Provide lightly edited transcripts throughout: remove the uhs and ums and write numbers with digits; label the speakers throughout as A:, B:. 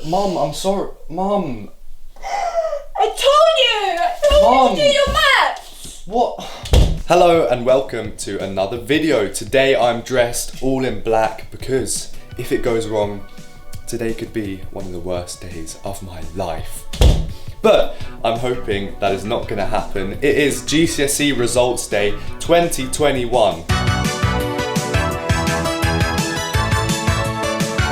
A: Mum, I'm sorry. Mum.
B: I told you to do your maths!
A: What? Hello and welcome to another video. Today I'm dressed all in black because if it goes wrong, today could be one of the worst days of my life. But I'm hoping that is not going to happen. It is GCSE Results Day 2021.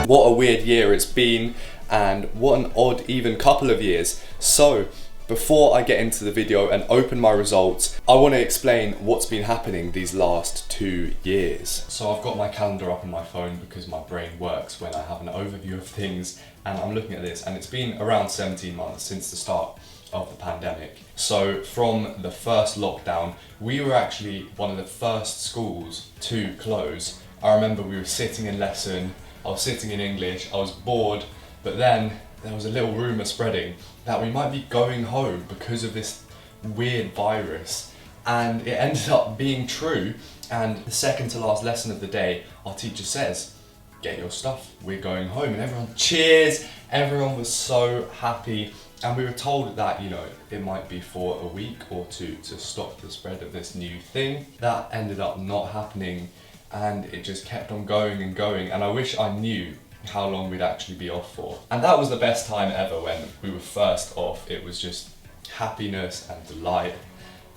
A: What a weird year it's been, and what an odd even couple of years. So before I get into the video and open my results, I want to explain what's been happening these last 2 years. So I've got my calendar up on my phone because my brain works when I have an overview of things, and I'm looking at this, and it's been around 17 months since the start of the pandemic. So from the first lockdown, we were actually one of the first schools to close. I remember we were sitting in lesson, I was sitting in English, I was bored, but then there was a little rumour spreading that we might be going home because of this weird virus, and it ended up being true. And the second to last lesson of the day, our teacher says, "Get your stuff, we're going home," and everyone cheers, everyone was so happy. And we were told that, you know, it might be for a week or two to stop the spread of this new thing. That ended up not happening, and it just kept on going and going, and I wish I knew how long we'd actually be off for. And that was the best time ever when we were first off. It was just happiness and delight.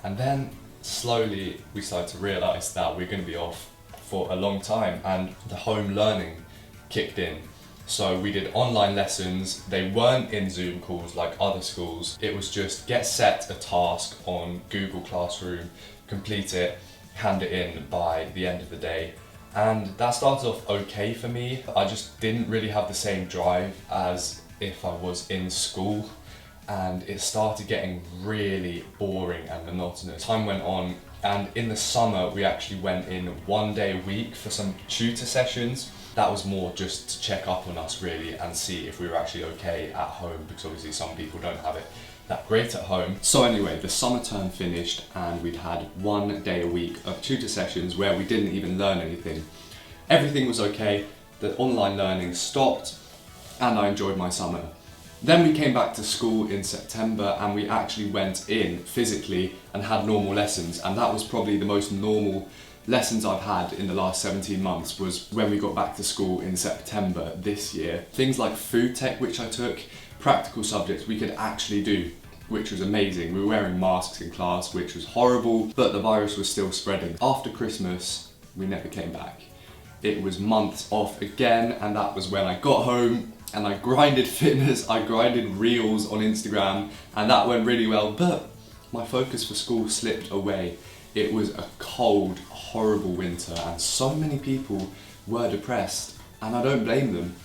A: And then slowly we started to realise that we're going to be off for a long time, and the home learning kicked in. So we did online lessons. They weren't in Zoom calls like other schools. It was just get set a task on Google Classroom, complete it, hand it in by the end of the day. And that started off okay for me. I just didn't really have the same drive as if I was in school, and it started getting really boring and monotonous. Time went on, and in the summer we actually went in 1 day a week for some tutor sessions. That was more just to check up on us really and see if we were actually okay at home, because obviously some people don't have it that great at home. So anyway, the summer term finished and we'd had 1 day a week of tutor sessions where we didn't even learn anything. Everything was okay, the online learning stopped, and I enjoyed my summer. Then we came back to school in September and we actually went in physically and had normal lessons, and that was probably the most normal lessons I've had in the last 17 months was when we got back to school in September this year. Things like food tech, which I took, practical subjects we could actually do, which was amazing. We were wearing masks in class, which was horrible, but the virus was still spreading. After Christmas, we never came back. It was months off again, and that was when I got home and I grinded fitness, I grinded reels on Instagram, and that went really well, but my focus for school slipped away. It was a cold, horrible winter, and so many people were depressed, and I don't blame them.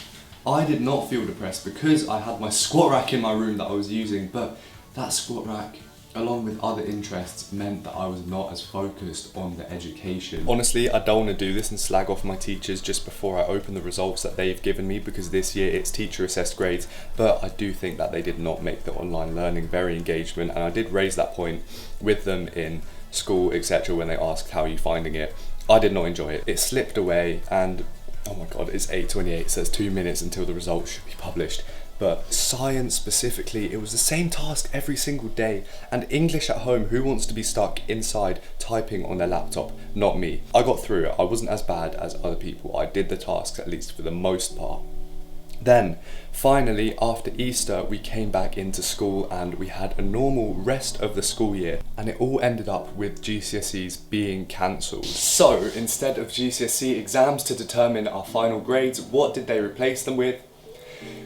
A: I did not feel depressed because I had my squat rack in my room that I was using, but that squat rack, along with other interests, meant that I was not as focused on the education. Honestly, I don't want to do this and slag off my teachers just before I open the results that they've given me, because this year it's teacher assessed grades, but I do think that they did not make the online learning very engagement, and I did raise that point with them in school, etc. when they asked how are you finding it. I did not enjoy it. It slipped away, and oh my god, it's 8:28, so there's 2 minutes until the results should be published. But science specifically, it was the same task every single day. And English at home, who wants to be stuck inside typing on their laptop? Not me. I got through it. I wasn't as bad as other people. I did the tasks, at least for the most part. Then, finally, after Easter, we came back into school and we had a normal rest of the school year, and it all ended up with GCSEs being cancelled. So, instead of GCSE exams to determine our final grades, what did they replace them with?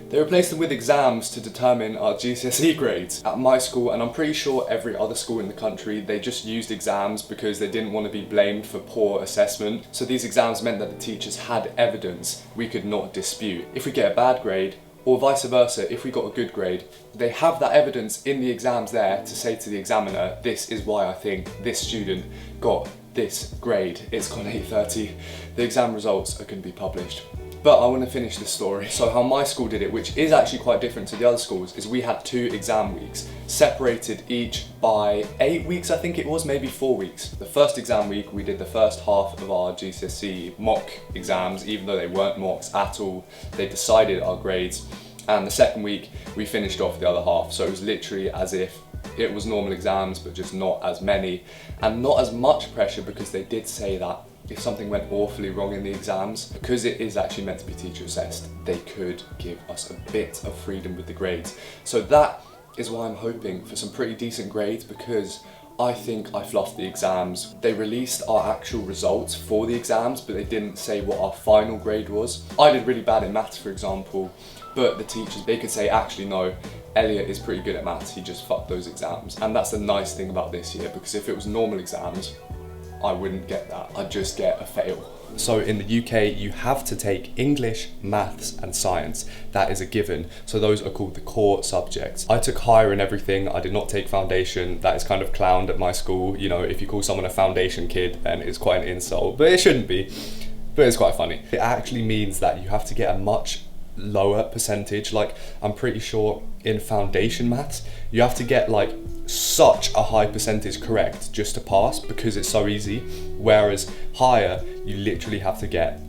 A: They replaced them with exams to determine our GCSE grades. At my school, and I'm pretty sure every other school in the country, they just used exams because they didn't want to be blamed for poor assessment. So these exams meant that the teachers had evidence we could not dispute. If we get a bad grade, or vice versa, if we got a good grade, they have that evidence in the exams there to say to the examiner, this is why I think this student got this grade. It's gone 8:30. The exam results are going to be published. But I want to finish this story. So how my school did it, which is actually quite different to the other schools, is we had 2 exam weeks, separated each by 8 weeks, I think it was, maybe 4 weeks. The first exam week, we did the first half of our GCSE mock exams, even though they weren't mocks at all. They decided our grades. and the second week we finished off the other half. So it was literally as if it was normal exams, but just not as many and not as much pressure, because they did say that if something went awfully wrong in the exams, because it is actually meant to be teacher assessed, they could give us a bit of freedom with the grades. So that is why I'm hoping for some pretty decent grades, because I think I fluffed the exams. They released our actual results for the exams, but they didn't say what our final grade was. I did really bad in maths, for example, but the teachers, they could say, actually no, Elliot is pretty good at maths, he just fucked those exams. And that's the nice thing about this year, because if it was normal exams, I wouldn't get that, I'd just get a fail. So in the UK, you have to take English, maths and science. That is a given. So those are called the core subjects. I took higher in everything. I did not take foundation. That is kind of clowned at my school. You know, if you call someone a foundation kid, then it's quite an insult, but it shouldn't be. But it's quite funny. It actually means that you have to get a much lower percentage. Like, I'm pretty sure in foundation maths, you have to get like such a high percentage correct just to pass, because it's so easy, whereas higher you literally have to get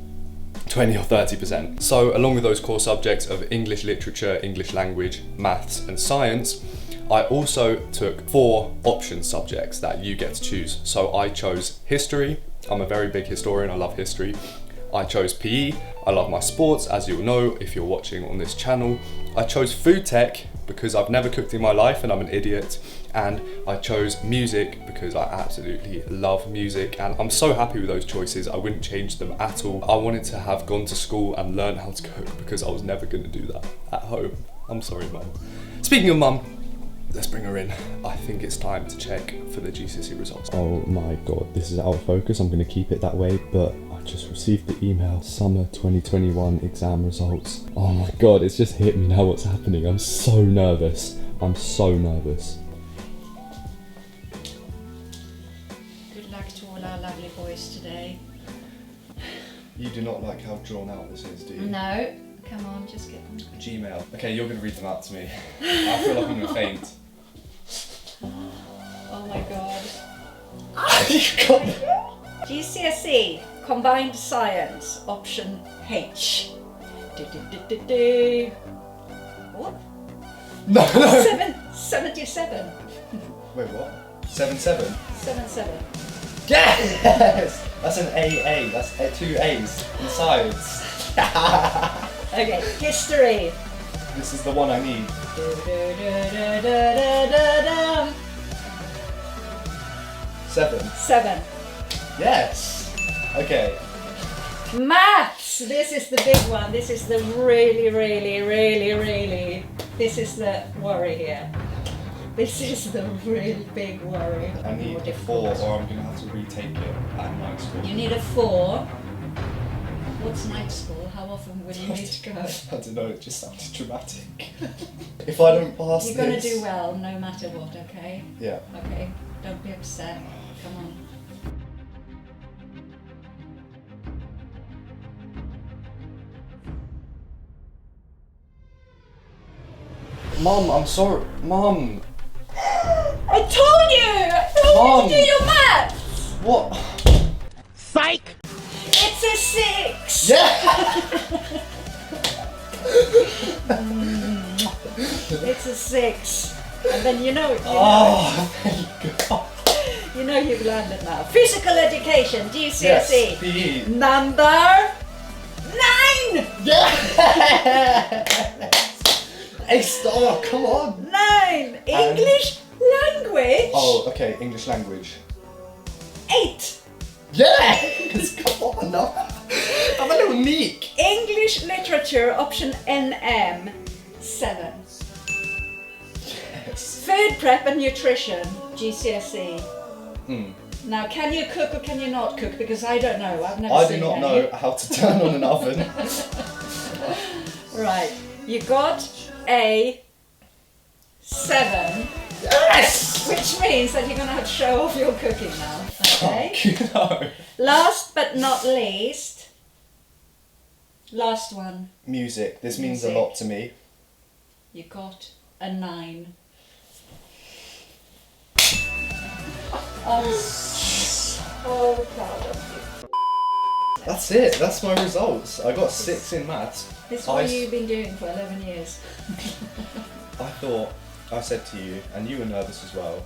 A: 20 or 30%. So along with those core subjects of English literature, English language, maths and science, I also took 4 option subjects that you get to choose. So I chose history. I'm a very big historian, I love history. I chose PE, I love my sports, as you'll know if you're watching on this channel. I chose food tech because I've never cooked in my life and I'm an idiot. And I chose music because I absolutely love music, and I'm so happy with those choices. I wouldn't change them at all. I wanted to have gone to school and learned how to cook because I was never going to do that at home. I'm sorry, Mum. Speaking of Mum, let's bring her in. I think it's time to check for the Gcse results. Oh my god, this is out of focus. I'm going to keep it that way, but I just received the email. Summer 2021 exam results. Oh my god, it's just hit me now what's happening. I'm so nervous. I'm so nervous.
B: Good luck to all our lovely boys today.
A: You do not like how drawn out this is, do you?
B: No. Come on, just get them.
A: Gmail. Okay, you're going to read them out to me. I feel like I'm going to faint.
B: Oh my god.
A: You got it.
B: GCSE, Combined Science, option H. Do. What?
A: No.
B: 77.
A: Wait, what? 7-7?
B: 77.
A: Yes! That's an AA. That's 2 A's in science.
B: Okay, history.
A: This is the one I need. 7. Yes. Okay.
B: Maths. This is the big one. This is the really. This is the worry here. This is the really big worry.
A: I need a 4, or I'm gonna have to retake it at night school.
B: You need a 4. What's night school? How often will you need to go?
A: I don't know. It just sounded dramatic. If I don't pass
B: You're going to do well no matter what, okay?
A: Yeah.
B: Okay, don't be upset. Come on.
A: Mum, I'm sorry. Mum.
B: I told you!
A: Mom.
B: You to do your maths!
A: What?
C: Psych!
B: It's a 6!
A: Yeah!
B: It's a 6. And then you know,
A: Oh, thank God.
B: you know you've learned it now. Physical education, GCSE.
A: Yes, PE.
B: Number 9!
A: Yes! A-star, come on!
B: 9! English language.
A: Oh, okay, English language.
B: 8!
A: Yes! Come on, no. I'm a little neek.
B: English literature, option NM, 7.
A: Yes.
B: Food prep and nutrition, GCSE. Now, can you cook or can you not cook? Because I don't know. I've never
A: I
B: seen
A: do not
B: any.
A: know how to turn on an oven.
B: Right, you got a 7.
A: Yes!
B: Which means that you're going to have to show off your cooking now. Okay?
A: No.
B: Last but not least, last one.
A: Music. This means a
B: Music.
A: lot to me.
B: You got a 9. I'm so proud of you.
A: That's it. That's my results. I got 6 in maths.
B: This is what you've been doing for 11 years.
A: I thought, I said to you, and you were nervous as well,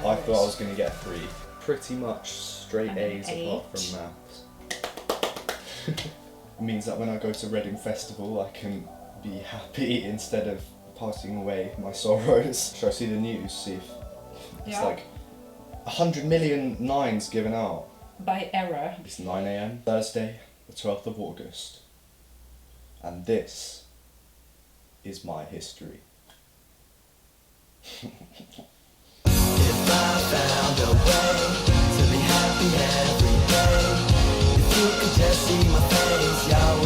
B: Yeah,
A: I thought I was going to get a 3. Pretty much straight
B: And an
A: A's apart
B: 8.
A: from maths. It means that when I go to Reading Festival I can be happy instead of passing away my sorrows. Shall I see the news? See if it's
B: Yeah.
A: like 100 million 9s given out.
B: By error.
A: It's 9 AM, Thursday, the 12th of August. And this is my history.
C: If I found a way to be happy every day, if you could just see my face, y'all